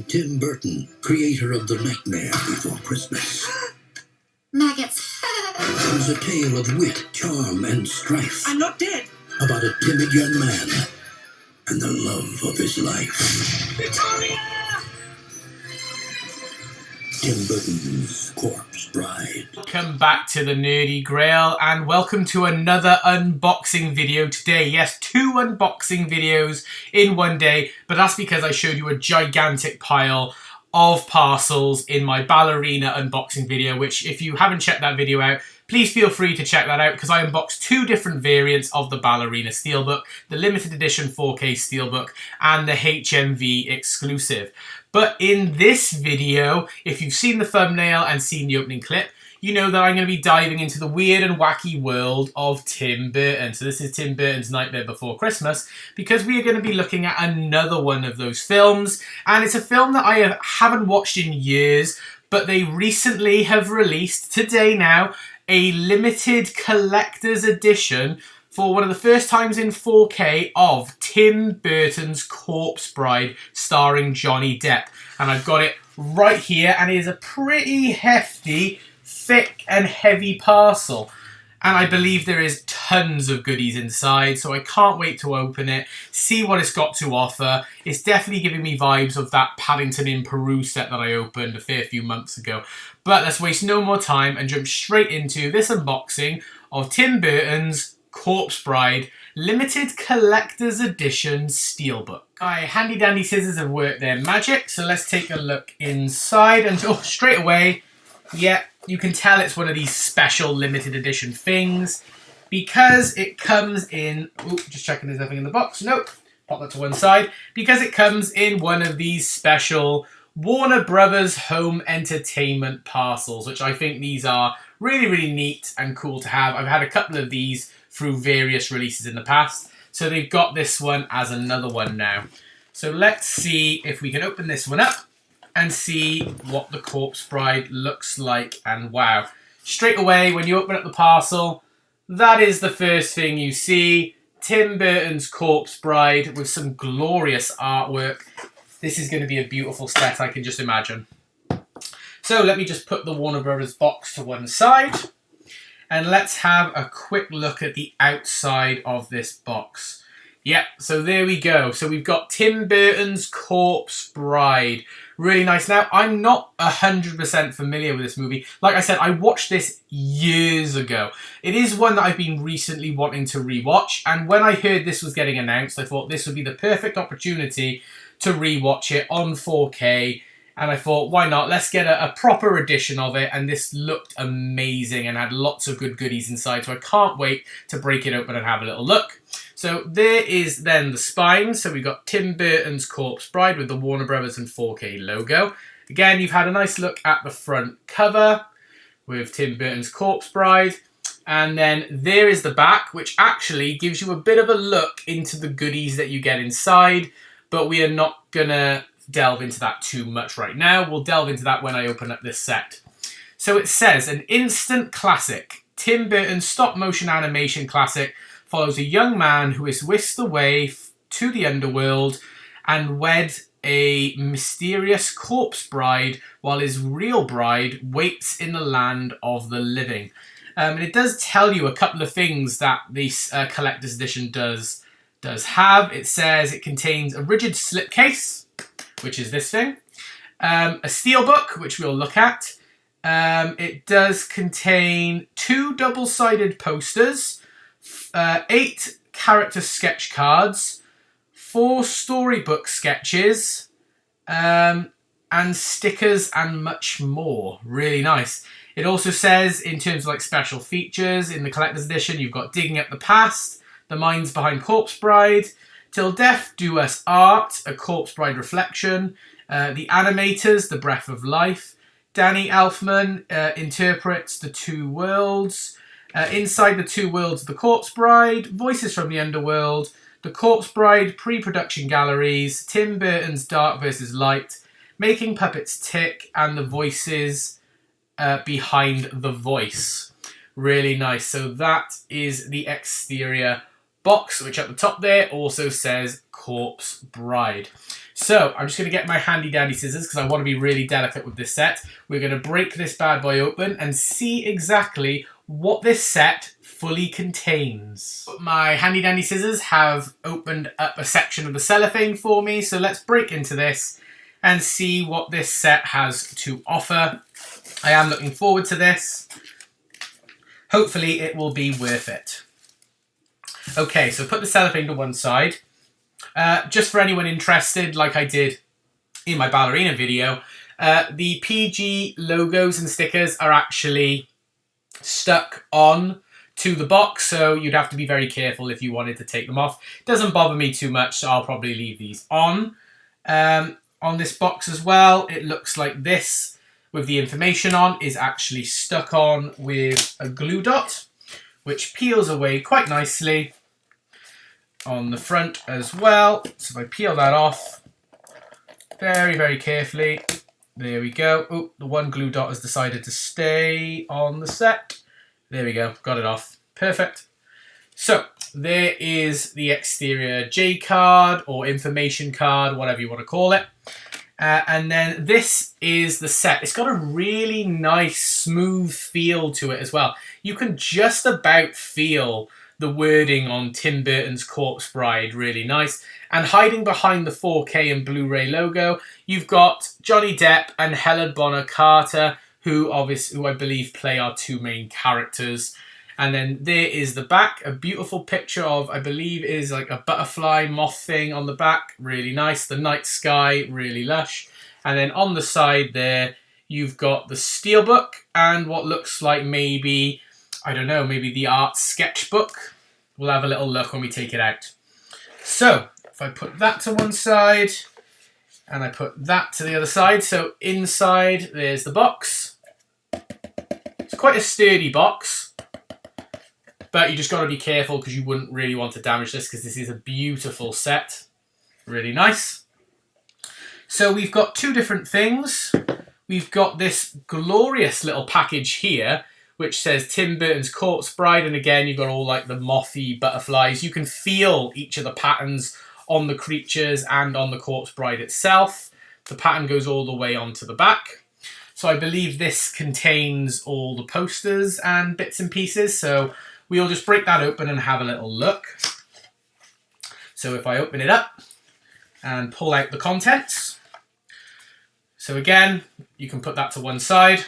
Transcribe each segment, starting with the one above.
Tim Burton, creator of The Nightmare Before Christmas. Maggots. Comes a tale of wit, charm, and strife. I'm not dead. About a timid young man and the love of his life. Victoria! Tim Burton's Corpse Bride. Welcome back to the Nerdy Grail and welcome to another unboxing video today. Yes, 2 unboxing videos in one day, but that's because I showed you a gigantic pile of parcels in my ballerina unboxing video, which if you haven't checked that video out, please feel free to check that out because I unboxed 2 different variants of the ballerina steelbook, the limited edition 4K steelbook and the HMV exclusive. But in this video, if you've seen the thumbnail and seen the opening clip, you know that I'm going to be diving into the weird and wacky world of Tim Burton. So this is Tim Burton's Nightmare Before Christmas, because we are going to be looking at another one of those films. And it's a film that I haven't watched in years, but they recently have released, today now, a limited collector's edition for one of the first times in 4K of Tim Burton's Corpse Bride starring Johnny Depp. And I've got it right here, and it is a pretty hefty, thick and heavy parcel. And I believe there is tons of goodies inside, so I can't wait to open it, see what it's got to offer. It's definitely giving me vibes of that Paddington in Peru set that I opened a fair few months ago. But let's waste no more time and jump straight into this unboxing of Tim Burton's Corpse Bride limited collector's edition steelbook. My handy dandy scissors have worked their magic, so let's take a look inside. And straight away, yeah, you can tell it's one of these special limited edition things because it comes in, just checking there's nothing in the box, nope, pop that to one side, because it comes in one of these special Warner Brothers home entertainment parcels, which I think these are really, really neat and cool to have. I've had a couple of these through various releases in the past, so they've got this one as another one now. So let's see if we can open this one up and see what the Corpse Bride looks like. And wow, straight away when you open up the parcel, that is the first thing you see. Tim Burton's Corpse Bride with some glorious artwork. This is going to be a beautiful set, I can just imagine. So let me just put the Warner Brothers box to one side. And let's have a quick look at the outside of this box. Yep, so there we go. So we've got Tim Burton's Corpse Bride. Really nice. Now, I'm not 100% familiar with this movie. Like I said, I watched this years ago. It is one that I've been recently wanting to rewatch. And when I heard this was getting announced, I thought this would be the perfect opportunity to rewatch it on 4K. And I thought, why not? Let's get a proper edition of it. And this looked amazing and had lots of good goodies inside. So I can't wait to break it open and have a little look. So there is then the spine. So we've got Tim Burton's Corpse Bride with the Warner Brothers and 4K logo. Again, you've had a nice look at the front cover with Tim Burton's Corpse Bride. And then there is the back, which actually gives you a bit of a look into the goodies that you get inside. But we are not going to delve into that too much right now. We'll delve into that when I open up this set. So it says, an instant classic. Tim Burton's stop-motion animation classic follows a young man who is whisked away to the underworld and wed a mysterious corpse bride while his real bride waits in the land of the living. And it does tell you a couple of things that this collector's edition does have. It says it contains a rigid slipcase, which is this thing, a steelbook, which we'll look at. It does contain 2 double-sided posters, 8 character sketch cards, 4 storybook sketches, and stickers and much more. Really nice. It also says, in terms of like special features, in the collector's edition, you've got Digging Up the Past, The Minds Behind Corpse Bride, Till Death Do Us Art, a Corpse Bride reflection, The Animators, The Breath of Life, Danny Elfman interprets The Two Worlds, Inside the Two Worlds of the Corpse Bride, Voices from the Underworld, The Corpse Bride Pre-Production Galleries, Tim Burton's Dark vs. Light, Making Puppets Tick, and The Voices Behind the Voice. Really nice. So that is the exterior box, which at the top there also says Corpse Bride. So I'm just going to get my handy dandy scissors because I want to be really delicate with this set. We're going to break this bad boy open and see exactly what this set fully contains. My handy dandy scissors have opened up a section of the cellophane for me, so let's break into this and see what this set has to offer. I am looking forward to this. Hopefully it will be worth it. Okay, so put the cellophane to one side. Just for anyone interested, like I did in my ballerina video, the PG logos and stickers are actually stuck on to the box, so you'd have to be very careful if you wanted to take them off. It doesn't bother me too much, so I'll probably leave these on. On this box as well, it looks like this, with the information on, is actually stuck on with a glue dot, which peels away quite nicely on the front as well. So if I peel that off very, very carefully, there we go. Oh, the one glue dot has decided to stay on the set. There we go, got it off. Perfect. So there is the exterior J card or information card, whatever you want to call it. And then this is the set. It's got a really nice, smooth feel to it as well. You can just about feel the wording on Tim Burton's Corpse Bride, really nice. And hiding behind the 4K and Blu-ray logo, you've got Johnny Depp and Helen Bonham Carter, who I believe play our two main characters. And then there is the back, a beautiful picture of, I believe is like a butterfly moth thing on the back, really nice. The night sky, really lush. And then on the side there, you've got the Steelbook and what looks like maybe, I don't know, maybe the art sketchbook. We'll have a little look when we take it out. So if I put that to one side and I put that to the other side, so inside there's the box. It's quite a sturdy box, but you just got to be careful because you wouldn't really want to damage this because this is a beautiful set. Really nice. So we've got two different things. We've got this glorious little package here, which says Tim Burton's Corpse Bride. And again, you've got all like the mothy butterflies. You can feel each of the patterns on the creatures and on the Corpse Bride itself. The pattern goes all the way onto the back. So I believe this contains all the posters and bits and pieces. So we'll just break that open and have a little look. So if I open it up and pull out the contents. So again, you can put that to one side.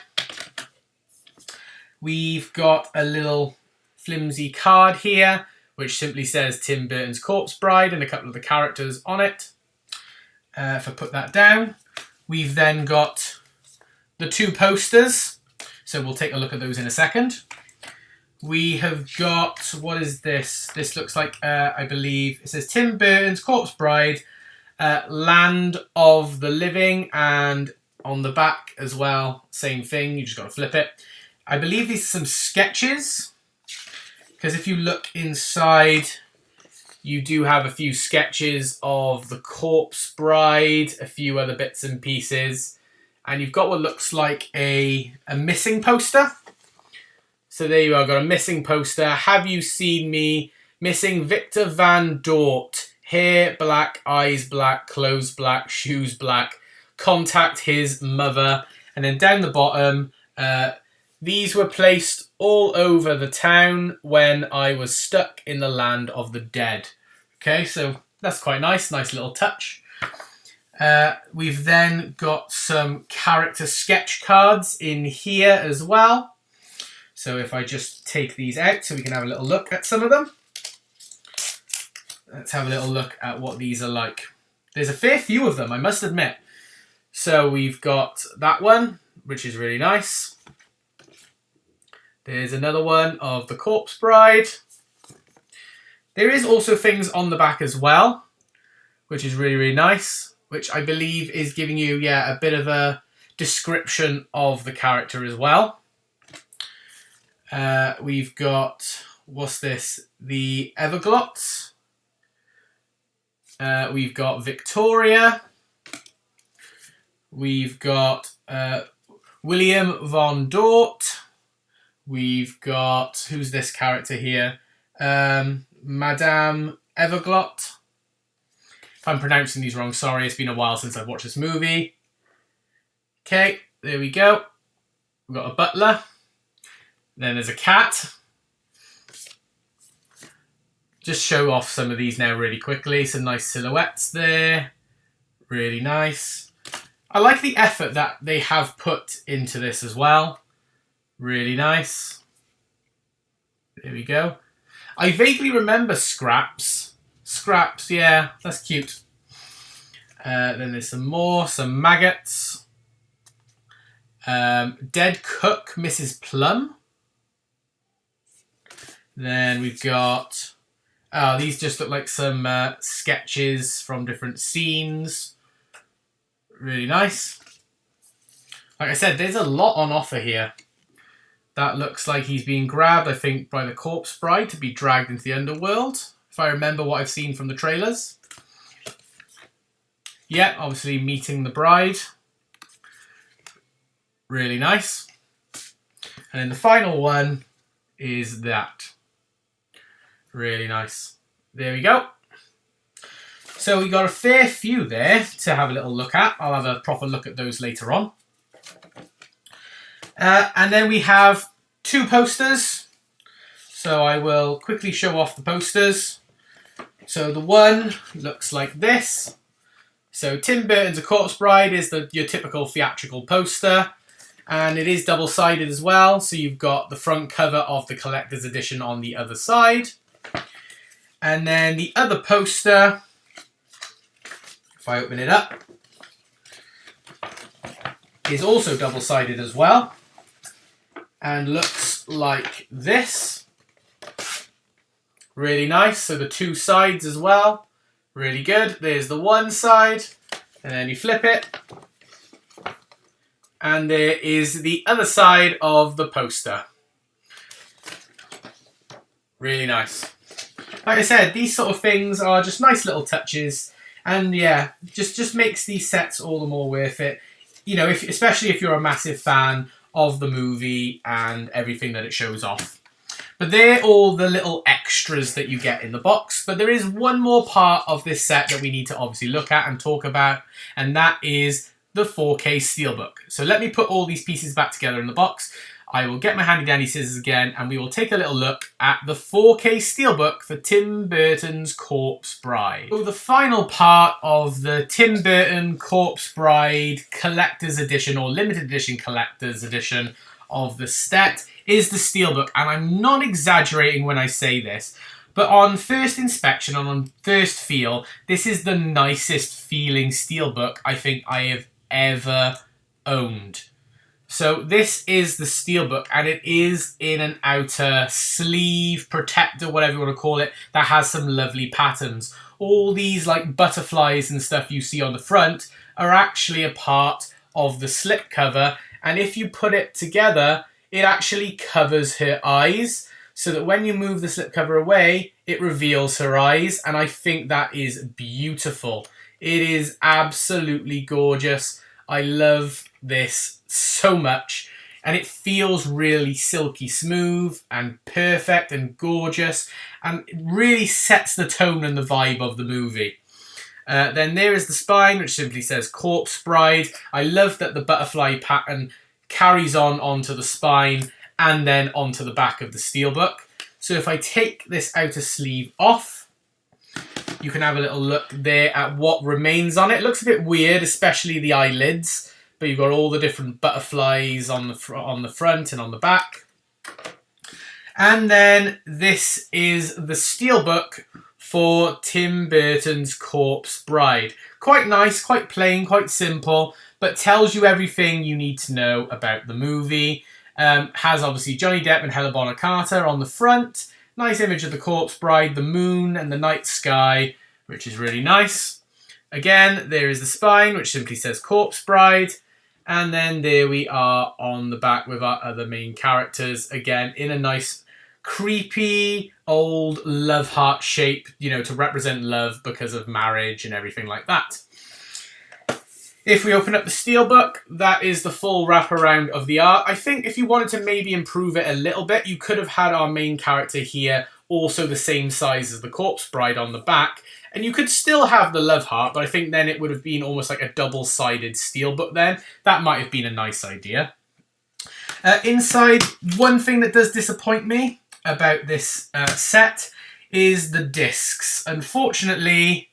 We've got a little flimsy card here, which simply says Tim Burton's Corpse Bride and a couple of the characters on it. If I put that down, we've then got the two posters. So we'll take a look at those in a second. We have got, what is this? This looks like, I believe, it says Tim Burton's Corpse Bride, Land of the Living, and on the back as well, same thing, you just got to flip it. I believe these are some sketches, because if you look inside, you do have a few sketches of the Corpse Bride, a few other bits and pieces, and you've got what looks like a missing poster. So there you are, got a missing poster. Have you seen me? Missing Victor Van Dort. Hair black, eyes black, clothes black, shoes black. Contact his mother. And then down the bottom, these were placed all over the town when I was stuck in the land of the dead. Okay, so that's quite nice. Nice little touch. We've then got some character sketch cards in here as well. So if I just take these out so we can have a little look at some of them. Let's have a little look at what these are like. There's a fair few of them, I must admit. So we've got that one, which is really nice. There's another one of the Corpse Bride. There is also things on the back as well, which is really, really nice, which I believe is giving you, yeah, a bit of a description of the character as well. We've got, what's this? The Everglots. We've got Victoria. We've got William Von Dort. We've got, who's this character here? Madame Everglot. If I'm pronouncing these wrong, sorry, it's been a while since I've watched this movie. Okay, there we go. We've got a butler. Then there's a cat. Just show off some of these now really quickly. Some nice silhouettes there. Really nice. I like the effort that they have put into this as well. Really nice. There we go. I vaguely remember Scraps. Scraps, yeah, that's cute. Then there's some more, some maggots. Dead cook, Mrs. Plum. Then we've got... Oh, these just look like some sketches from different scenes. Really nice. Like I said, there's a lot on offer here. That looks like he's being grabbed, I think, by the corpse bride to be dragged into the underworld, if I remember what I've seen from the trailers. Yeah, obviously meeting the bride. Really nice. And then the final one is that. Really nice. There we go. So we got a fair few there to have a little look at. I'll have a proper look at those later on. And then we have 2 posters. So I will quickly show off the posters. So the one looks like this. So Tim Burton's A Corpse Bride is your typical theatrical poster. And it is double-sided as well. So you've got the front cover of the collector's edition on the other side. And then the other poster, if I open it up, is also double-sided as well. And looks like this. Really nice. So the 2 sides as well. Really good. There's the one side. And then you flip it. And there is the other side of the poster. Really nice. Like I said, these sort of things are just nice little touches. And yeah, just makes these sets all the more worth it. You know, especially if you're a massive fan of the movie and everything that it shows off. But they're all the little extras that you get in the box. But there is one more part of this set that we need to obviously look at and talk about, and that is the 4K Steelbook. So let me put all these pieces back together in the box. I will get my handy dandy scissors again, and we will take a little look at the 4K Steelbook for Tim Burton's Corpse Bride. So the final part of the Tim Burton Corpse Bride Collector's Edition, or Limited Edition Collector's Edition of the set, is the Steelbook. And I'm not exaggerating when I say this, but on first inspection and on first feel, this is the nicest feeling Steelbook I think I have ever owned. So this is the Steelbook, and it is in an outer sleeve, protector, whatever you want to call it, that has some lovely patterns. All these like butterflies and stuff you see on the front are actually a part of the slip cover, and if you put it together, it actually covers her eyes, so that when you move the slipcover away, it reveals her eyes, and I think that is beautiful. It is absolutely gorgeous. I love this so much, and it feels really silky smooth and perfect and gorgeous, and it really sets the tone and the vibe of the movie. Then there is the spine, which simply says Corpse Bride. I love that the butterfly pattern carries on onto the spine and then onto the back of the Steelbook. So if I take this outer sleeve off, you can have a little look there at what remains on it. It looks a bit weird, especially the eyelids, but you've got all the different butterflies on the front and on the back. And then this is the Steelbook for Tim Burton's Corpse Bride. Quite nice, quite plain, quite simple, but tells you everything you need to know about the movie. Has obviously Johnny Depp and Helena Bonham Carter on the front. Nice image of the Corpse Bride, the moon and the night sky, which is really nice. Again, there is the spine, which simply says Corpse Bride. And then there we are on the back with our other main characters, again, in a nice, creepy, old love heart shape, you know, to represent love because of marriage and everything like that. If we open up the Steelbook, that is the full wraparound of the art. I think if you wanted to maybe improve it a little bit, you could have had our main character here also the same size as the Corpse Bride on the back, and you could still have the love heart, but I think then it would have been almost like a double-sided Steelbook then. That might have been a nice idea. Inside, one thing that does disappoint me about this set is the discs. Unfortunately,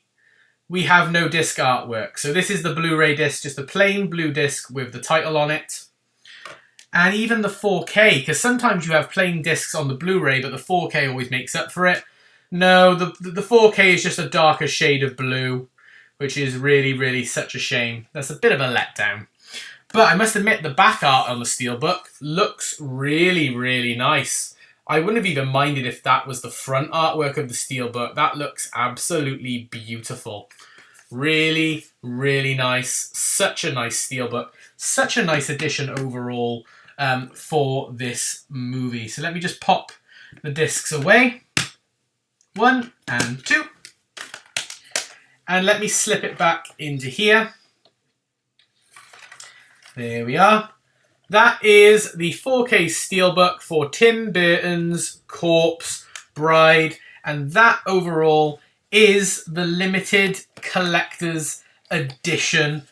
we have no disc artwork. So this is the Blu-ray disc, just a plain blue disc with the title on it. And even the 4K, because sometimes you have plain discs on the Blu-ray, but the 4K always makes up for it. No, the 4K is just a darker shade of blue, which is really, really such a shame. That's a bit of a letdown. But I must admit, the back art on the Steelbook looks really, really nice. I wouldn't have even minded if that was the front artwork of the Steelbook. That looks absolutely beautiful. Really, really nice. Such a nice Steelbook. Such a nice addition overall for this movie. So let me just pop the discs away. 1 and 2. And let me slip it back into here. There we are. That is the 4K Steelbook for Tim Burton's Corpse Bride. And that overall is the limited collector's edition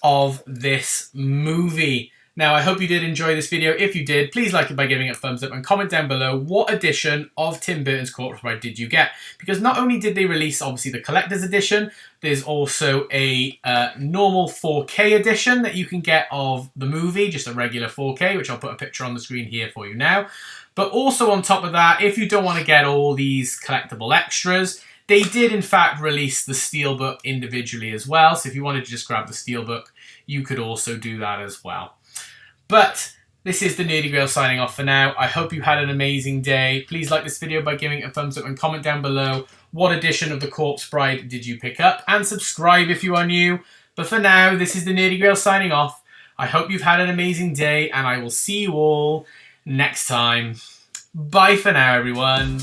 of this movie. Now, I hope you did enjoy this video. If you did, please like it by giving it a thumbs up and comment down below what edition of Tim Burton's Corpse Bride did you get. Because not only did they release, obviously, the collector's edition, there's also a normal 4K edition that you can get of the movie, just a regular 4K, which I'll put a picture on the screen here for you now. But also on top of that, if you don't want to get all these collectible extras, they did in fact release the Steelbook individually as well. So if you wanted to just grab the Steelbook, you could also do that as well. But this is the Nerdy Grail signing off for now. I hope you had an amazing day. Please like this video by giving it a thumbs up and comment down below what edition of the Corpse Bride did you pick up, and subscribe if you are new. But for now, this is the Nerdy Grail signing off. I hope you've had an amazing day, and I will see you all next time. Bye for now, everyone.